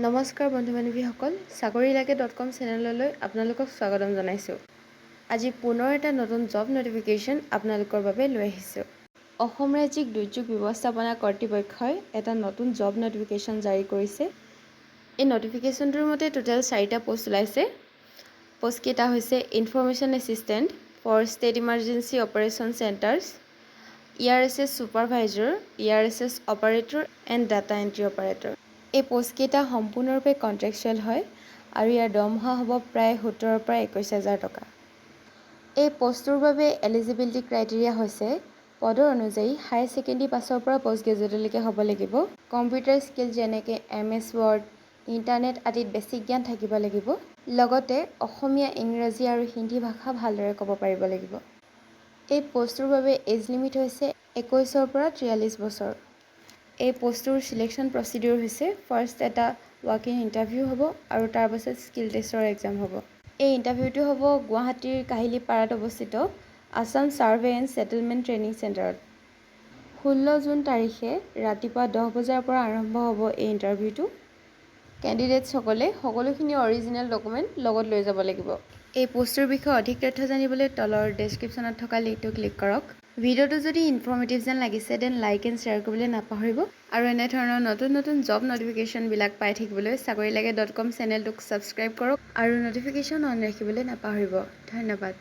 নমস্কাৰ বন্ধু বান্ধৱীসকল, চাকৰিলাগে.com চেনেললৈ আপোনালোকক স্বাগতম জনাইছোঁ। আজি পুনৰ এটা নতুন জব নটিফিকেশ্যন আপোনালোকৰ বাবে লৈ আহিছোঁ। অসম ৰাজ্যিক দুৰ্যোগ ব্যৱস্থাপনা কৰ্তৃপক্ষই এটা নতুন জব নটিফিকেশ্যন জাৰি কৰিছে। এই নটিফিকেশ্যনটোৰ মতে টোটেল 4টা পোষ্ট ওলাইছে। পোষ্টকেইটা হৈছে information assistant for state emergency operation centres, ERSS supervisor, ERSS operator and data entry operator. এই পোষ্টকেইটা সম্পূৰ্ণৰূপে কণ্ট্ৰেকচুৱেল হয় আৰু ইয়াৰ দৰমহা হ'ব প্ৰায় 17,000 পৰা 21,000 টকা। এই পোষ্টটোৰ বাবে এলিজিবিলিটি ক্ৰাইটেৰিয়া হৈছে পদৰ অনুযায়ী হায়াৰ ছেকেণ্ডেৰী পাছৰ পৰা পষ্ট গ্ৰেজুৱেটলৈকে হ'ব লাগিব। কম্পিউটাৰ স্কিল যেনেকৈ MS ৱৰ্ড, ইণ্টাৰনেট আদিত বেছিক জ্ঞান থাকিব লাগিব। লগতে অসমীয়া, ইংৰাজী আৰু হিন্দী ভাষা ভালদৰে ক'ব পাৰিব লাগিব। এই পোষ্টটোৰ বাবে এজ লিমিট হৈছে 21 পৰা 43 বছৰ। এই পোষ্টটোৰ চিলেকশ্যন প্ৰচিডিউৰ হৈছে ফাৰ্ষ্ট এটা ৱাক ইন ইণ্টাৰভিউ হ'ব আৰু তাৰ পাছত স্কিল টেষ্টৰ এক্সাম হ'ব। এই ইণ্টাৰভিউটো হ'ব গুৱাহাটীৰ কাহিলীপাৰাত অৱস্থিত Assam survey and settlement training চেণ্টাৰত। 16 জুন তাৰিখে ৰাতিপুৱা 10 বজাৰ পৰা আৰম্ভ হ'ব এই ইণ্টাৰভিউটো। কেণ্ডিডেটসকলে সকলোখিনি অৰিজিনেল ডকুমেণ্ট লগত লৈ যাব লাগিব। এই পোষ্টটোৰ বিষয়ে অধিক তথ্য জানিবলৈ তলৰ ডেছক্ৰিপশ্যনত থকা লিংকটো ক্লিক কৰক। ভিডিঅ'টো যদি ইনফৰ্মেটিভ যেন লাগিছে দেন লাইক এণ্ড শ্বেয়াৰ কৰিবলৈ নাপাহৰিব আৰু এনেধৰণৰ নতুন জব নটিফিকেশ্যনবিলাক পাই থাকিবলৈ চাকৰিলাগে.com চেনেলটোক ছাবস্ক্ৰাইব কৰক আৰু নটিফিকেশ্যন অন ৰাখিবলৈ নাপাহৰিব। ধন্যবাদ।